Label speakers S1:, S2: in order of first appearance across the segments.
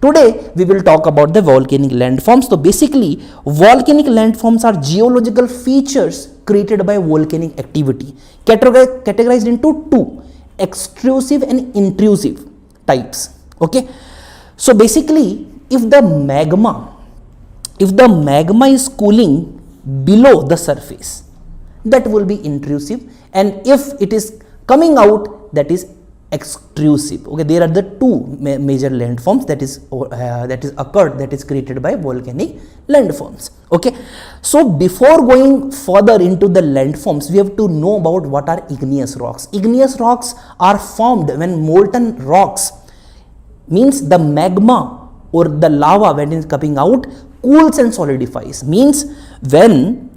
S1: Today we will talk about the volcanic landforms. So basically, volcanic landforms are geological features created by volcanic activity, categorized into two: extrusive and intrusive types. Okay, so basically, if the magma is cooling below the surface, that will be intrusive, and if it is coming out, that is extrusive. Okay, there are the two major landforms that is created by volcanic landforms. Okay, so before going further into the landforms, we have to know about what are igneous rocks. Igneous rocks are formed when molten rocks, means the magma or the lava when it is coming out, cools and solidifies. Means when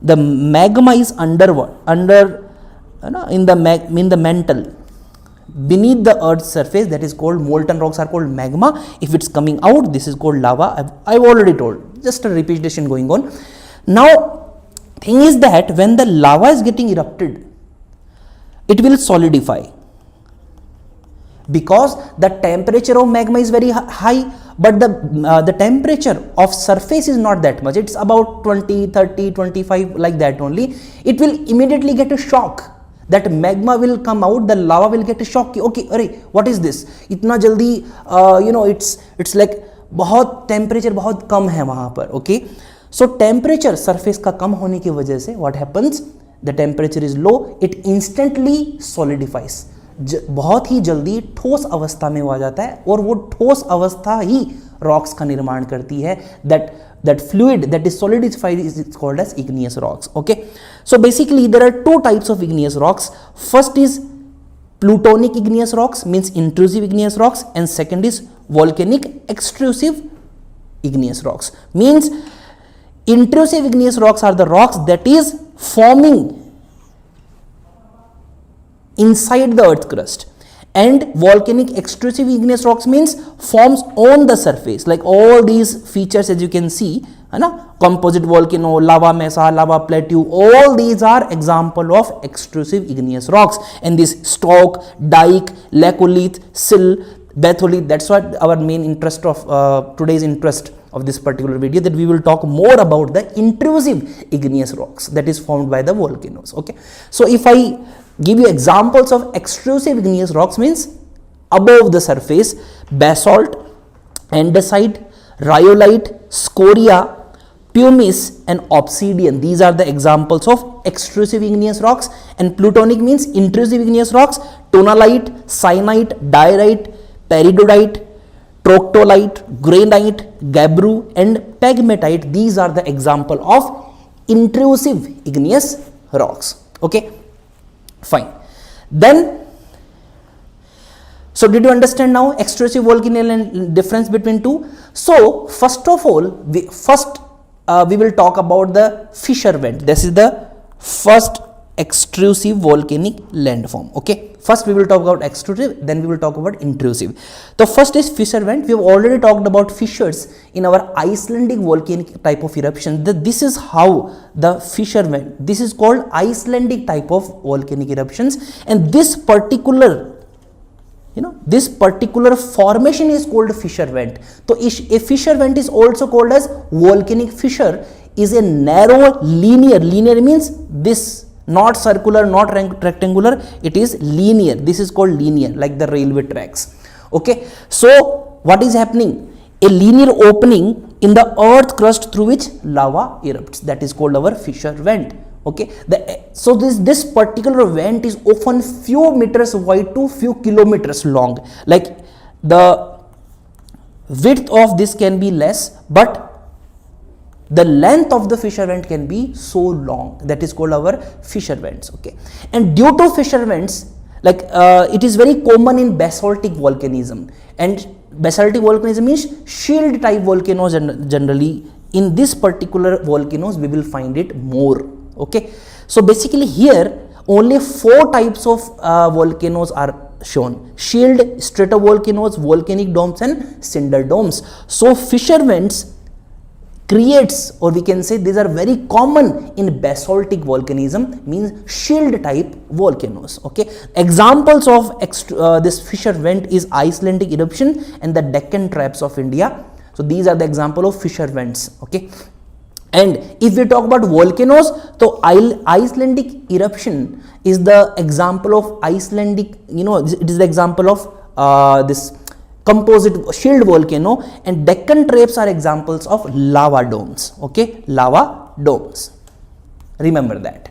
S1: the magma is in the mantle beneath the earth's surface, that is called, molten rocks are called magma. If it's coming out, this is called lava. I've already told, just a repetition going on. Now thing is that when the lava is getting erupted, it will solidify because the temperature of magma is very high, but the temperature of surface is not that much. It's about 20, 30, 25, like that only. It will immediately get a shock. That magma will come out, the lava will get a shock. Okay, अरे what is this? इतना जल्दी it's like बहुत temperature बहुत कम है वहाँ पर. Okay, so temperature surface का कम होने की वजह से what happens? The temperature is low, it instantly solidifies. बहुत ही जल्दी ठोस अवस्था में आ जाता है, और वो ठोस अवस्था ही रॉक्स का निर्माण करती है. That fluid that is solidified is called as igneous rocks. Okay, so basically there are two types of igneous rocks. First is plutonic igneous rocks, means intrusive igneous rocks, and second is volcanic extrusive igneous rocks. Means intrusive igneous rocks are the rocks that is forming inside the earth crust, and volcanic extrusive igneous rocks means forms on the surface, like all these features as you can see, composite volcano, lava mesa, lava plateau, all these are example of extrusive igneous rocks. And this stock, dike, laccolith, sill, batholith, that's what our main interest of today's interest of this particular video, that we will talk more about the intrusive igneous rocks that is formed by the volcanoes. Okay, so if I give you examples of extrusive igneous rocks, means above the surface: basalt, andesite, rhyolite, scoria, pumice and obsidian. These are the examples of extrusive igneous rocks. And plutonic means intrusive igneous rocks: tonalite, syenite, diorite, peridotite, troctolite, granite, gabbro and pegmatite. These are the example of intrusive igneous rocks. Okay, fine. Then, so did you understand now extrusive volcano and difference between two? So first of all, we will talk about the fissure vent. This is the first extrusive volcanic landform. Okay, first we will talk about extrusive, then we will talk about intrusive. The first is fissure vent. We have already talked about fissures in our Icelandic volcanic type of eruption. This is how the fissure vent, this is called Icelandic type of volcanic eruptions, and this particular formation is called fissure vent. So a fissure vent is also called as volcanic fissure, is a narrow linear means this, not circular, not rectangular, it is linear. This is called linear, like the railway tracks. Okay, so what is happening? A linear opening in the earth crust through which lava erupts, that is called our fissure vent. Okay, so this particular vent is often few meters wide to few kilometers long. Like the width of this can be less, but the length of the fissure vent can be so long, that is called our fissure vents. Okay, and due to fissure vents, like it is very common in basaltic volcanism, and basaltic volcanism means shield type volcanoes, and generally in this particular volcanoes we will find it more. Okay, so basically here only 4 types of volcanoes are shown: shield, stratovolcanoes, volcanic domes and cinder domes. So fissure vents creates, or we can say these are very common in basaltic volcanism, means shield type volcanoes. Okay, examples of this fissure vent is Icelandic eruption and the Deccan Traps of India. So these are the example of fissure vents. Okay, and if we talk about volcanoes, so Icelandic eruption is the example of Icelandic, it is the example of this composite shield volcano, and Deccan Traps are examples of lava domes. Okay, lava domes, remember that.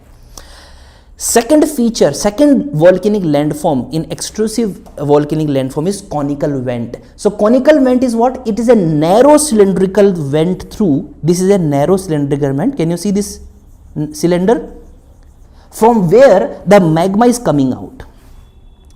S1: Second feature, second volcanic landform in extrusive volcanic landform is conical vent. So conical vent is what? It is a narrow cylindrical vent through, this is a narrow cylindrical vent, can you see this cylinder, from where the magma is coming out.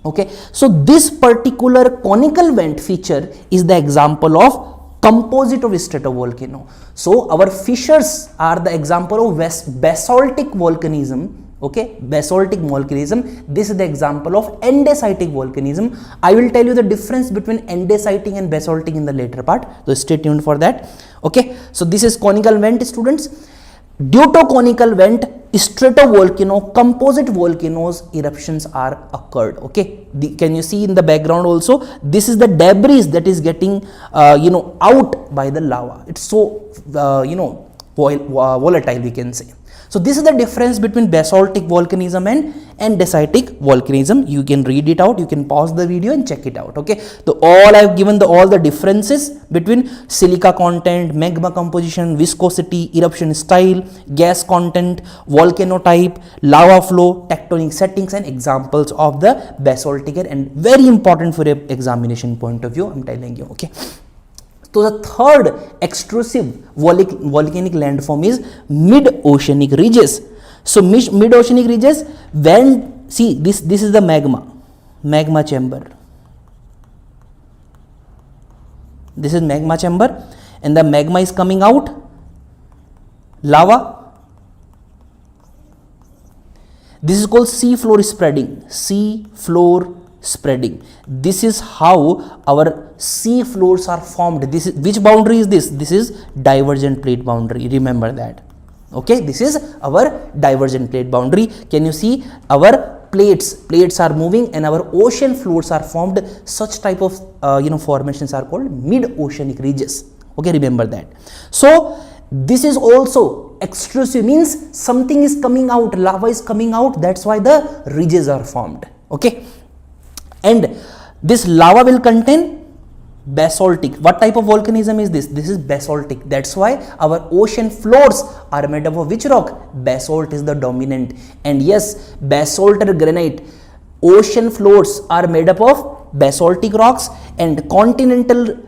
S1: Okay, so this particular conical vent feature is the example of composite of stratovolcano. So our fissures are the example of basaltic volcanism. Okay, basaltic volcanism, this is the example of andesitic volcanism. I will tell you the difference between andesitic and basaltic in the later part, so stay tuned for that. Okay, so this is conical vent, students. Due to conical vent, stratovolcano, composite volcanoes eruptions are occurred. Okay, can you see in the background also, this is the debris that is getting out by the lava. It's so volatile, we can say. So this is the difference between basaltic volcanism and andesitic volcanism. You can read it out, you can pause the video and check it out. Okay, so all I have given all the differences between silica content, magma composition, viscosity, eruption style, gas content, volcano type, lava flow, tectonic settings, and examples of the basaltic, and very important for a examination point of view, I'm telling you. Okay, so the third extrusive volcanic landform is mid-oceanic ridges. So mid-oceanic ridges, when, see this is the magma chamber. This is magma chamber, and the magma is coming out, lava. This is called sea floor spreading. Sea floor spreading. This is how our sea floors are formed. This is, which boundary is this? This is divergent plate boundary, remember that. Okay, this is our divergent plate boundary. Can you see our plates are moving and our ocean floors are formed? Such type of formations are called mid-oceanic ridges. Okay, remember that. So this is also extrusive, means something is coming out, lava is coming out, that's why the ridges are formed. Okay, and this lava will contain basaltic. What type of volcanism is this? This is basaltic. That's why our ocean floors are made up of which rock? Basalt is the dominant. And yes, basalt or granite, ocean floors are made up of basaltic rocks, and continental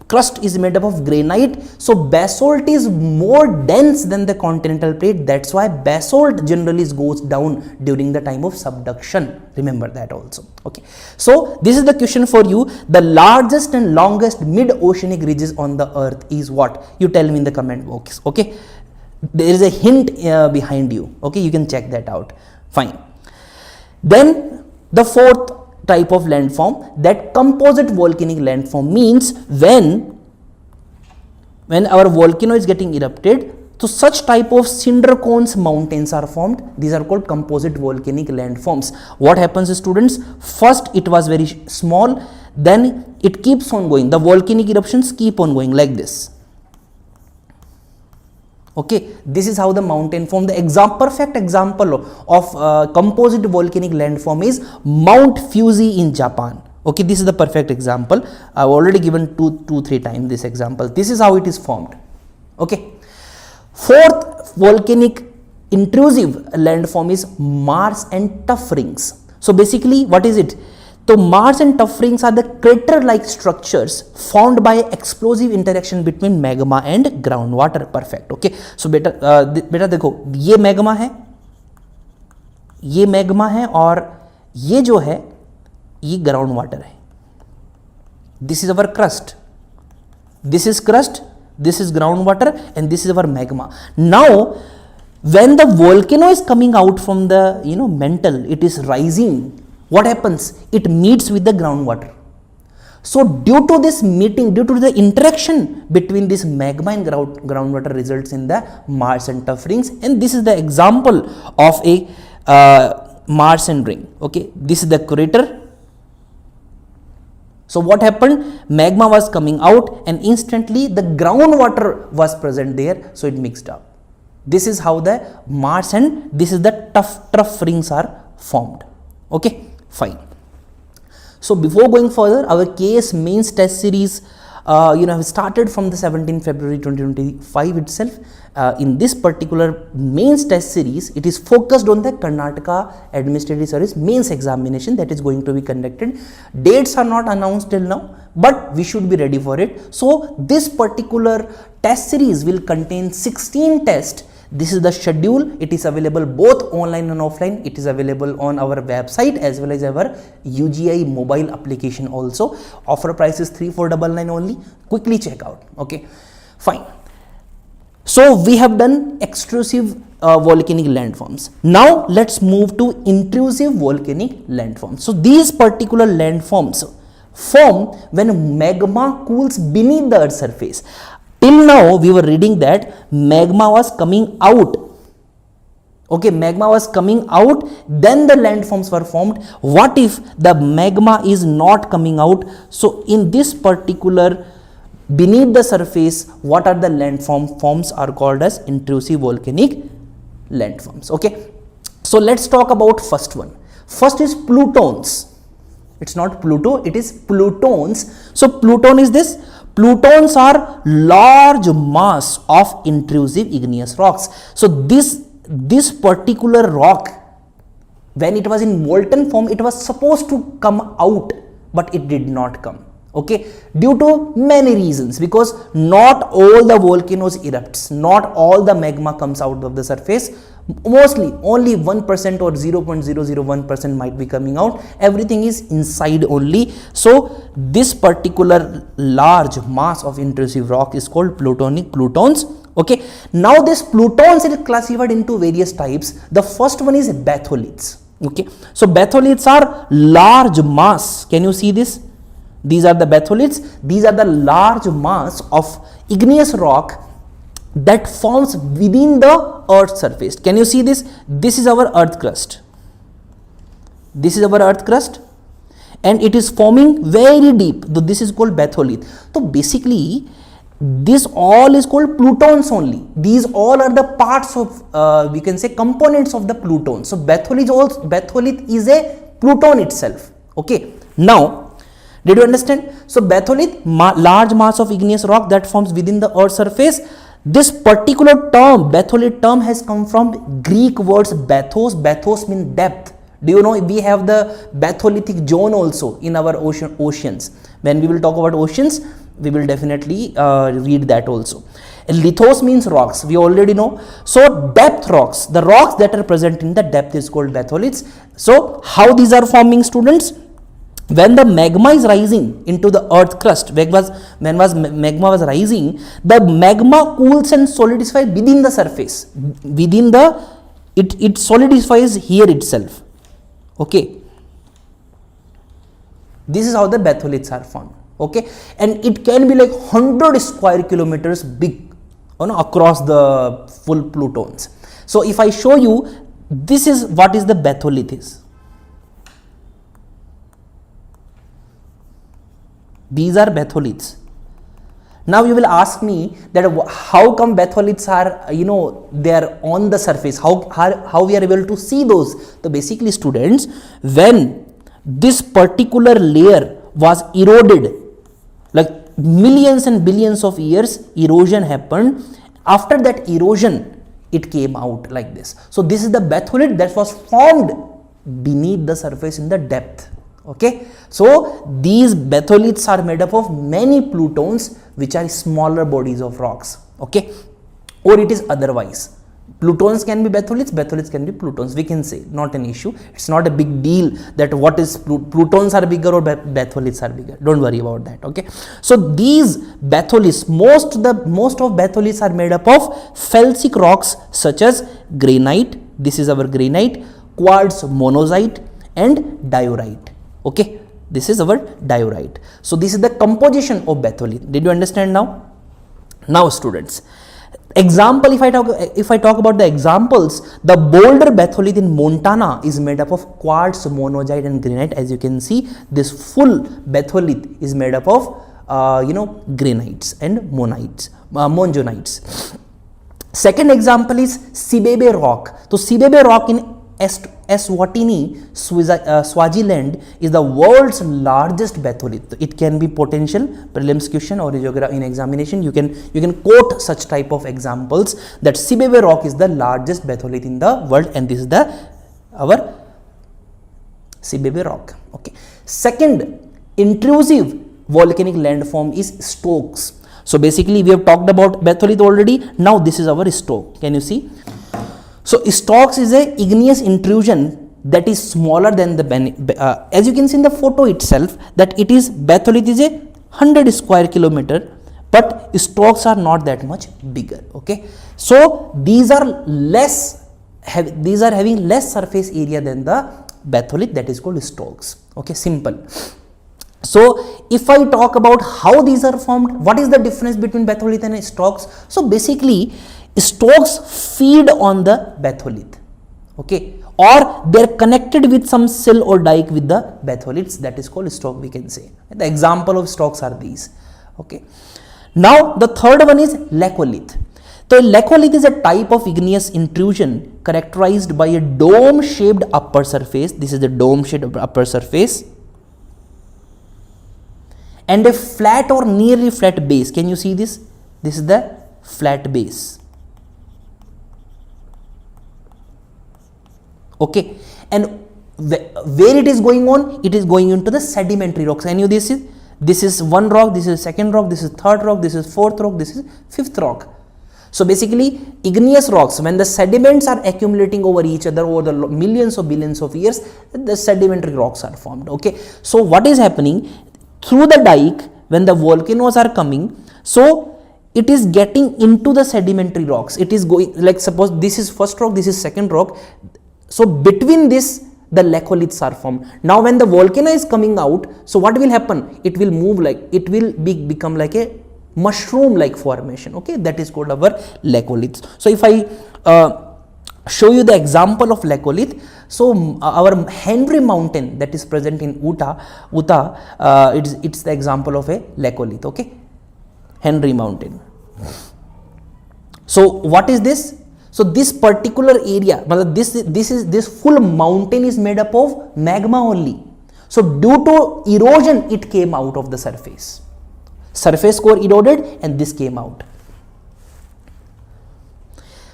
S1: crust is made up of granite. So basalt is more dense than the continental plate. That's why basalt generally goes down during the time of subduction. Remember that also. Okay, so this is the question for you. The largest and longest mid-oceanic ridges on the earth is what? You tell me in the comment box. Okay, there is a hint behind you. Okay, you can check that out. Fine. Then the fourth type of landform, that composite volcanic landform, means when our volcano is getting erupted, so such type of cinder cones mountains are formed. These are called composite volcanic landforms. What happens, students? First it was very small, then it keeps on going. The volcanic eruptions keep on going like this. Okay, this is how the mountain form. The perfect example of composite volcanic landform is Mount Fuji in Japan. Okay, this is the perfect example. I have already given two, 3 times this example. This is how it is formed. Okay, fourth volcanic intrusive landform is Mars and tuff rings. So basically, what is it? So Mars and tuff rings are the crater-like structures formed by explosive interaction between magma and groundwater. Perfect. Okay. So बेटा देखो, ये magma है और ये जो है ये ground water है. This is our crust. This is crust. This is groundwater, and this is our magma. Now, when the volcano is coming out from the mantle, it is rising. What happens? It meets with the groundwater. So due to this meeting, due to the interaction between this magma and groundwater results in the Martian tuff rings, and this is the example of a Martian ring. Okay, this is the crater. So what happened? Magma was coming out and instantly the groundwater was present there, so it mixed up. This is how the Mars and this is the tuff rings are formed. Okay, fine. So before going further, our KS mains test series have started from the 17th February 2025 itself. In this particular mains test series, it is focused on the Karnataka Administrative Service mains examination that is going to be conducted. Dates are not announced till now, but we should be ready for it. So this particular test series will contain 16 tests. This is the schedule. It is available both online and offline. It is available on our website as well as our UGI mobile application also. Offer price is 3499 only. Quickly check out. Okay, fine. So we have done extrusive volcanic landforms. Now let's move to intrusive volcanic landforms. So these particular landforms form when magma cools beneath the Earth's surface. Till now we were reading that magma was coming out. Okay, magma was coming out, then the landforms were formed. What if the magma is not coming out? So in this particular beneath the surface, what are the landforms are called as intrusive volcanic landforms. Okay, so let's talk about first one. First is plutons. It's not Pluto, it is plutons. So pluton is this. Plutons are large mass of intrusive igneous rocks. So this particular rock, when it was in molten form, it was supposed to come out, but it did not come. Okay, due to many reasons, because not all the volcanoes erupts, not all the magma comes out of the surface. Mostly only 1% or 0.001% might be coming out. Everything is inside only. So this particular large mass of intrusive rock is called plutons. Okay, now this plutons is classified into various types. The first one is batholiths. Okay, so batholiths are large mass. Can you see this? These are the batholiths. These are the large mass of igneous rock that forms within the Earth's surface. Can you see this? This is our Earth crust. This is our Earth crust, and it is forming very deep. So this is called batholith. So basically, this all is called plutons only. These all are the parts of we can say components of the pluton. So batholith is a pluton itself. Okay. Now, did you understand? So batholith, large mass of igneous rock that forms within the Earth's surface. This particular term, batholith term, has come from Greek words bathos. Bathos means depth. Do you know we have the batholithic zone also in our oceans? When we will talk about oceans, we will definitely read that also. Lithos means rocks. We already know. So depth rocks, the rocks that are present in the depth is called batholiths. So how these are forming, students? When the magma is rising into the earth crust, magma was rising, the magma cools and solidifies within the surface. It solidifies here itself. Okay. This is how the batholiths are formed. Okay. And it can be like 100 square kilometers big, across the full plutons. So if I show you, this is what is the batholith is. These are batholiths. Now you will ask me that how come batholiths are, they are on the surface, how we are able to see those. So basically, students, when this particular layer was eroded, like millions and billions of years, erosion happened. After that erosion, it came out like this. So this is the batholith that was formed beneath the surface in the depth. Okay, so these batholiths are made up of many plutons, which are smaller bodies of rocks. Okay, or it is otherwise. Plutons can be batholiths, batholiths can be plutons. We can say, not an issue. It's not a big deal that what is plutons are bigger or batholiths are bigger. Don't worry about that. Okay, so these batholiths, most of batholiths are made up of felsic rocks such as granite. This is our granite, quartz monazite, and diorite. Okay, This is our diorite. So this is the composition of batholith. Did you understand now? Now students, example, if I talk about the examples, the boulder batholith in Montana is made up of quartz, monazite and granite. As you can see, this full batholith is made up of granites and monzonites. Second example is Sibebe rock. So Sibebe rock in Eswatini, Swaziland is the world's largest batholith. It can be potential prelims question or in examination. You can quote such type of examples that Sibebe rock is the largest batholith in the world, and this is our Sibebe rock. Okay. Second intrusive volcanic landform is Stokes. So basically we have talked about batholith already. Now this is our Stoke. Can you see? So Stokes is a igneous intrusion that is smaller than the as you can see in the photo itself, that it is batholith is a 100 square kilometer, but Stokes are not that much bigger. Okay, so these are having less surface area than the batholith, that is called Stokes. Okay, simple. So if I talk about how these are formed, what is the difference between batholith and Stokes? So basically Stokes feed on the batholith, okay, or they are connected with some sill or dike with the batholiths, that is called Stoke, we can say. The example of Stokes are these. Okay. Now the third one is laccolith. So laccolith is a type of igneous intrusion characterized by a dome shaped upper surface. This is the dome shaped upper surface and a flat or nearly flat base. Can you see this? This is the flat base. Okay, and where it is going on? It is going into the sedimentary rocks. And this is one rock, this is second rock, this is third rock, this is fourth rock, this is fifth rock. So basically igneous rocks, when the sediments are accumulating over each other over the millions or billions of years, the sedimentary rocks are formed. Okay, so what is happening through the dike when the volcanoes are coming? So it is getting into the sedimentary rocks. It is going, like suppose this is first rock, this is second rock. So between this the laccoliths are formed. Now when the volcano is coming out, so what will happen? It will move like, it will become like a mushroom like formation. Okay, that is called our laccoliths. So if I show you the example of laccolith, so our Henry Mountain that is present in Utah, it's the example of a laccolith. Okay, Henry Mountain. So what is this? So this particular area, this full mountain is made up of magma only. So due to erosion, it came out of the surface. Surface core eroded and this came out.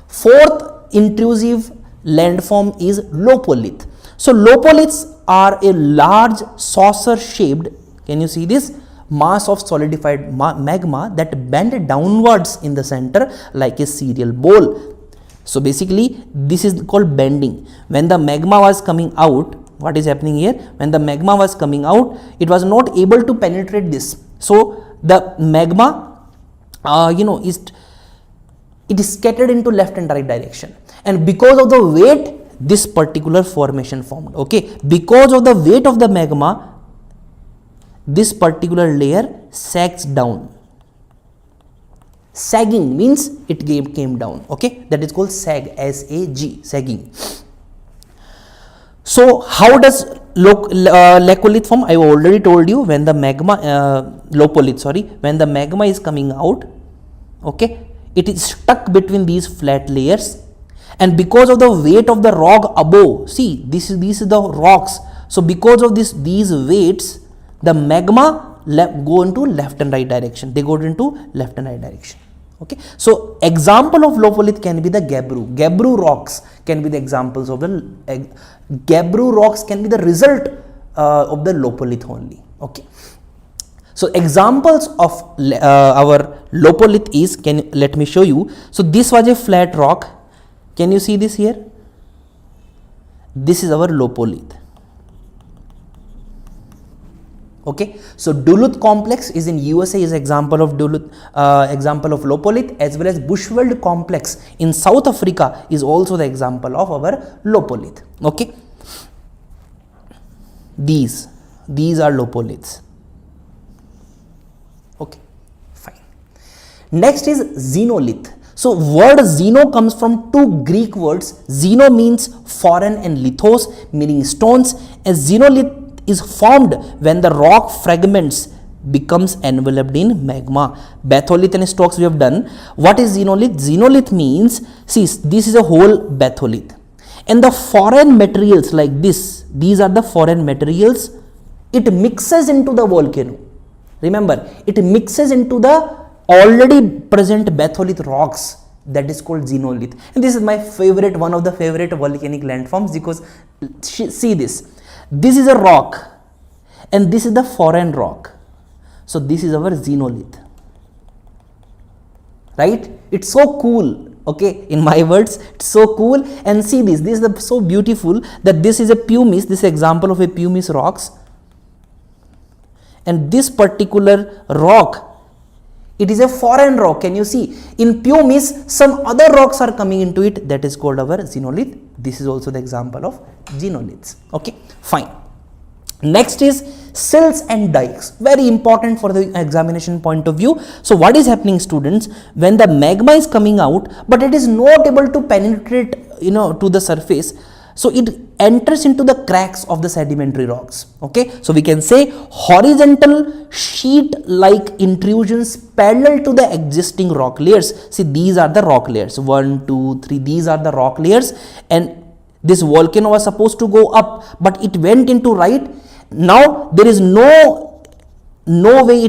S1: Fourth intrusive landform is Lopolith. So Lopoliths are a large saucer shaped, can you see this, mass of solidified magma that bend downwards in the center like a cereal bowl. So basically this is called bending. When the magma was coming out, what is happening here? When the magma was coming out, it was not able to penetrate this. So the magma, it is scattered into left and right direction. And because of the weight, this particular formation formed. Okay, because of the weight of the magma, this particular layer sags down. Sagging means it came down. Okay, that is called sag, S-A-G, sagging. So how does laccolith form? I have already told you, when the magma, Lopolith, sorry, when the magma is coming out, okay, it is stuck between these flat layers, and because of the weight of the rock above, see, these is the rocks. So because of these weights, the magma go into left and right direction. They go into left and right direction. Okay, so example of Lopolith can be the Gabbro rocks can be the examples of the Gabbro rocks can be the result of the Lopolith only. Okay, so examples of our Lopolith is, let me show you. So this was a flat rock. Can you see this here? This is our Lopolith. Okay, so Duluth complex is in USA is example of Duluth, example of Lopolith, as well as Bushveld complex in South Africa is also the example of our Lopolith. Okay, these These are lopoliths. Okay, fine. Next is xenolith. So word xeno comes from two Greek words. Xeno means foreign and lithos meaning stones. A xenolith is formed when the rock fragments becomes enveloped in magma. Batholith and strokes we have done. What is xenolith? Xenolith means, see, this is a whole batholith. And the foreign materials like this, these are the foreign materials. It mixes into the volcano. Remember, it mixes into the already present batholith rocks, that is called xenolith. And this is my favorite, one of the favorite volcanic landforms, because see this. This is a rock and this is the foreign rock. So this is our xenolith, right? It's so cool. Okay, in my words, it's so cool. And see this is so beautiful that this is a pumice. This is example of a pumice rocks. And this particular rock, it is a foreign rock. Can you see? In pumice, some other rocks are coming into it. That is called our xenolith. This is also the example of xenoliths. Okay, fine. Next is sills and dikes. Very important for the examination point of view. So what is happening, students? When the magma is coming out, but it is not able to penetrate, to the surface. So it enters into the cracks of the sedimentary rocks. Okay, so we can say horizontal sheet-like intrusions parallel to the existing rock layers. See, these are the rock layers. 1, 2, 3. These are the rock layers, and this volcano was supposed to go up, but it went into right. Now there is no way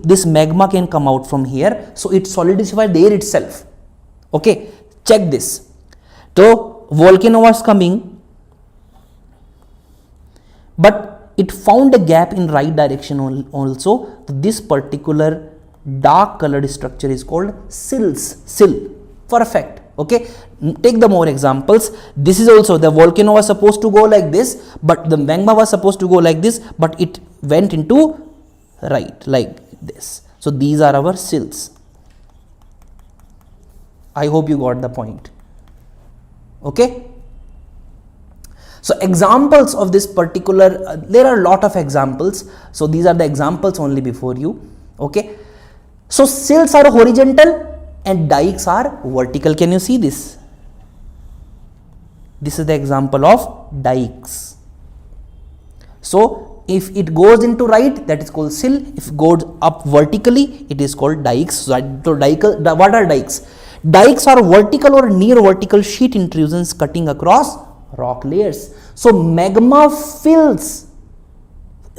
S1: this magma can come out from here. So it solidified there itself. Okay, check this. So volcano was coming, but it found a gap in right direction also. This particular dark colored structure is called sill. Perfect. Okay, take the more examples. This is also, the volcano was supposed to go like this, but the magma was supposed to go like this, but it went into right like this. So these are our sills. I hope you got the point. Okay, so examples of this particular, there are a lot of examples. So these are the examples only before you. Okay, so sills are horizontal and dikes are vertical. Can you see this? This is the example of dikes. So if it goes into right, that is called sill. If it goes up vertically, it is called dikes. So what are dikes? Dikes are vertical or near vertical sheet intrusions cutting across rock layers. So magma fills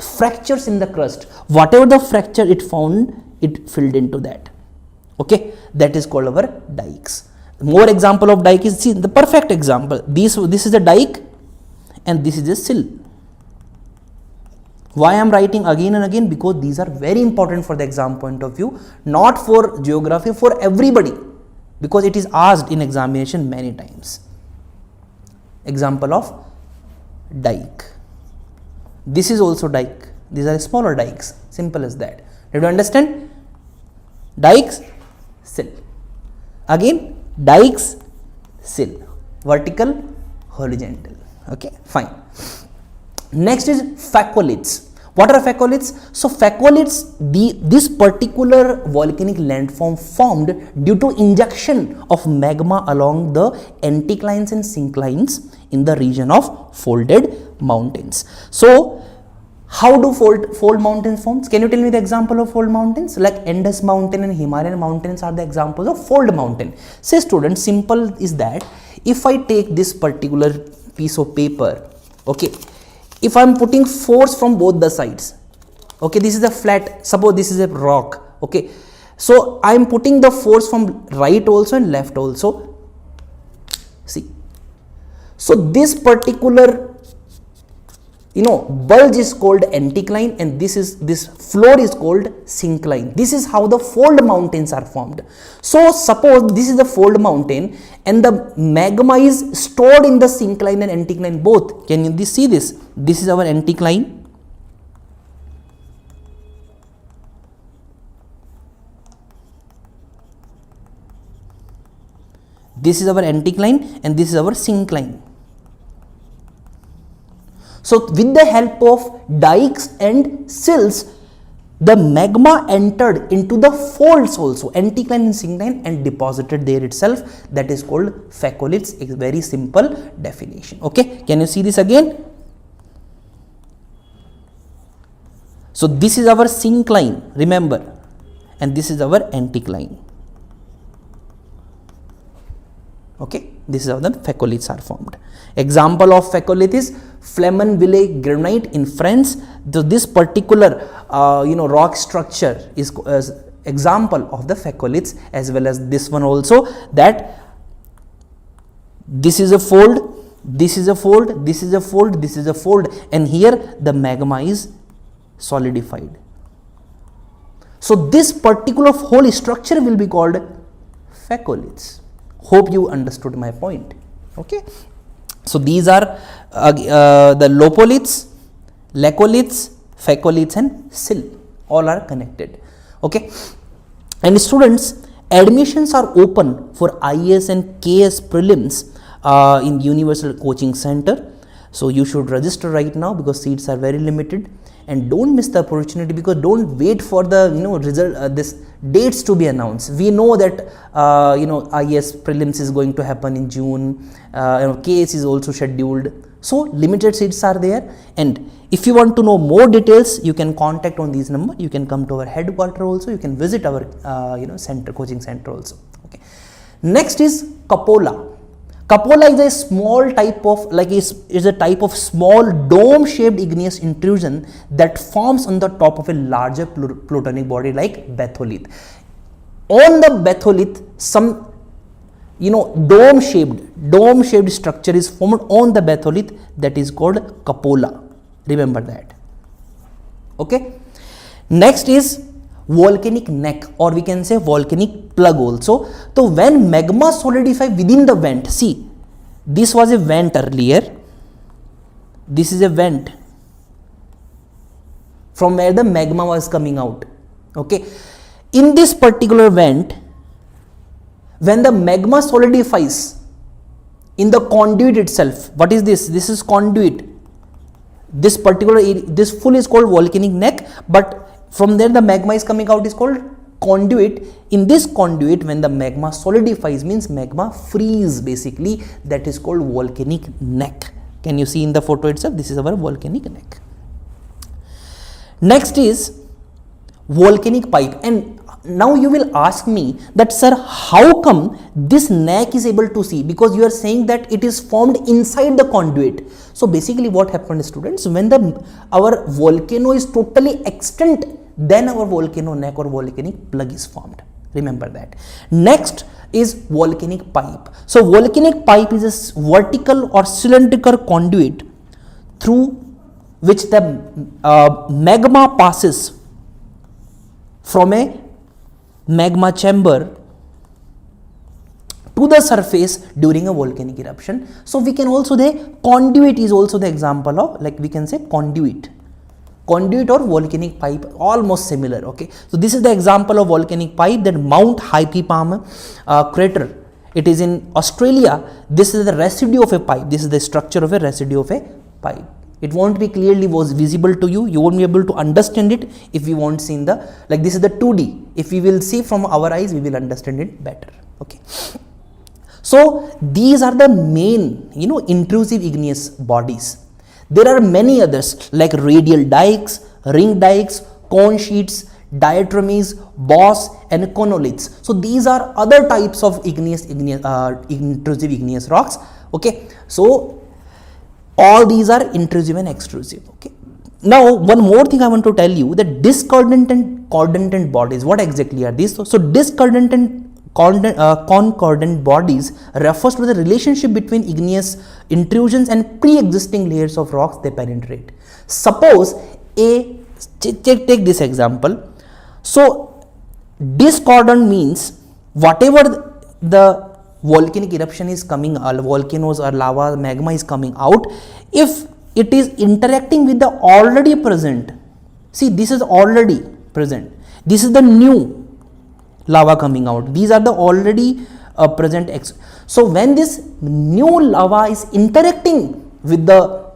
S1: fractures in the crust. Whatever the fracture it found, it filled into that. Okay, that is called our dikes. More example of dike is, see, the perfect example. This is a dike and this is a sill. Why I am writing again and again? Because these are very important for the exam point of view, not for geography, for everybody, because it is asked in examination many times. Example of dike. This is also dike. These are smaller dikes. Simple as that. Did you understand? Dikes, sill. Again, dikes, sill. Vertical, horizontal. Okay, fine. Next is facholiths. What are facholiths? So facholiths, this particular volcanic landform formed due to injection of magma along the anticlines and synclines in the region of folded mountains. So how do fold mountains form? Can you tell me the example of fold mountains? Like Indus mountain and Himalayan mountains are the examples of fold mountain. Say students, simple is that if I take this particular piece of paper, okay, if I am putting force from both the sides, okay, this is a flat, suppose this is a rock, okay, so I am putting the force from right also and left also, see, so this particular bulge is called anticline and this floor is called syncline. This is how the fold mountains are formed. So suppose this is the fold mountain and the magma is stored in the syncline and anticline both. Can you see this? This is our anticline. This is our anticline and this is our syncline. So with the help of dikes and sills, the magma entered into the folds also, anticline and syncline, and deposited there itself. That is called fecoliths. A very simple definition. Okay, can you see this again? So this is our syncline, remember, and this is our anticline. Okay, this is how the fecoliths are formed. Example of fecolith is Flamanville granite in France. So this particular rock structure is example of the fecoliths, as well as this one also, that this is a fold, this is a fold, this is a fold, this is a fold, and here the magma is solidified. So this particular whole structure will be called fecoliths. Hope you understood my point. Okay, so these are the lopoliths, laccoliths, fecoliths, and sill. All are connected. Okay, and students, admissions are open for IAS and KS prelims in Universal Coaching Center. So you should register right now because seats are very limited, and don't miss the opportunity, because don't wait for the result this dates to be announced. We know that IAS prelims is going to happen in June, KS is also scheduled, so limited seats are there. And if you want to know more details, you can contact on these number. You can come to our headquarter also, you can visit our center, coaching center also. Okay, next is cupola. Cupola is a small type of, is a type of small dome shaped igneous intrusion that forms on the top of a larger plutonic body like batholith. On the batholith, some dome shaped structure is formed on the batholith, that is called cupola. Remember that. Okay, next is volcanic neck, or we can say volcanic plug also. So when magma solidify within the vent, see, this was a vent earlier, this is a vent from where the magma was coming out. Okay, in this particular vent, when the magma solidifies in the conduit itself, what is this? This is conduit. This particular area, this full is called volcanic neck, but from there the magma is coming out is called conduit. In this conduit, when the magma solidifies, means magma freeze basically, that is called volcanic neck. Can you see in the photo itself? This is our volcanic neck. Next is volcanic pipe, and now you will ask me that, sir, how come this neck is able to see? Because you are saying that it is formed inside the conduit. So basically what happened, students, when our volcano is totally extant, then our volcano neck or volcanic plug is formed. Remember that. Next is volcanic pipe. So volcanic pipe is a vertical or cylindrical conduit through which the magma passes from a magma chamber to the surface during a volcanic eruption. So we can also, the conduit is also the example of, we can say conduit or volcanic pipe, almost similar. Okay, so this is the example of volcanic pipe, that Mount Hypipam crater. It is in Australia. This is the residue of a pipe. This is the structure of a residue of a pipe. It won't be clearly visible to you. You won't be able to understand it if we won't see in the, this is the 2D. If we will see from our eyes, we will understand it better. Okay. So these are the main, intrusive igneous bodies. There are many others like radial dikes, ring dikes, cone sheets, diatomies, boss, and conoliths. So these are other types of intrusive igneous rocks. Okay, so all these are intrusive and extrusive. Okay. Now one more thing I want to tell you, that discordant and concordant bodies. What exactly are these? So discordant and concordant bodies refers to the relationship between igneous intrusions and pre-existing layers of rocks they penetrate. Suppose take this example. So discordant means whatever the volcanic eruption is coming, volcanoes or lava, magma is coming out, if it is interacting with the already present, see, this is already present, this is the new lava coming out, these are the already present. So when this new lava is interacting with the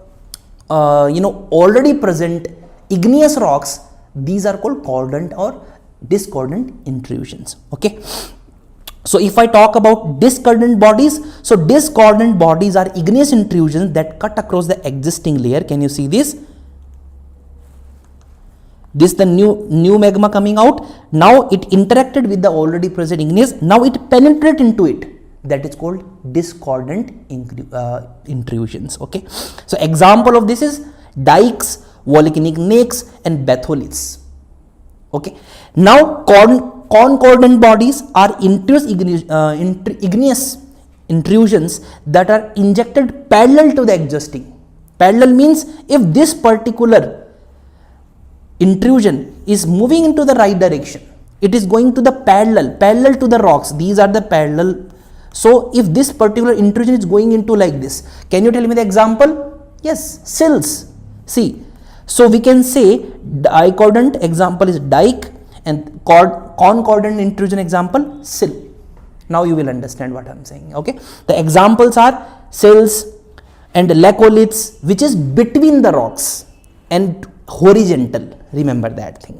S1: already present igneous rocks, these are called cordant or discordant intrusions. Okay. So if I talk about discordant bodies, so discordant bodies are igneous intrusions that cut across the existing layer. Can you see this? This is the new magma coming out. Now it interacted with the already present igneous. Now it penetrated into it. That is called discordant intrusions. Okay. So example of this is dikes, volcanic necks, and batholiths. Okay. Now concordant bodies are igneous intrusions that are injected parallel to the existing. Parallel means if this particular intrusion is moving into the right direction, it is going to the parallel to the rocks. These are the parallel. So if this particular intrusion is going into like this, can you tell me the example? Yes, sills. See, so we can say dicordant example is dike and concordant intrusion example sill. Now you will understand what I am saying. Okay, the examples are sills and laccoliths, which is between the rocks, and horizontal. Remember that thing.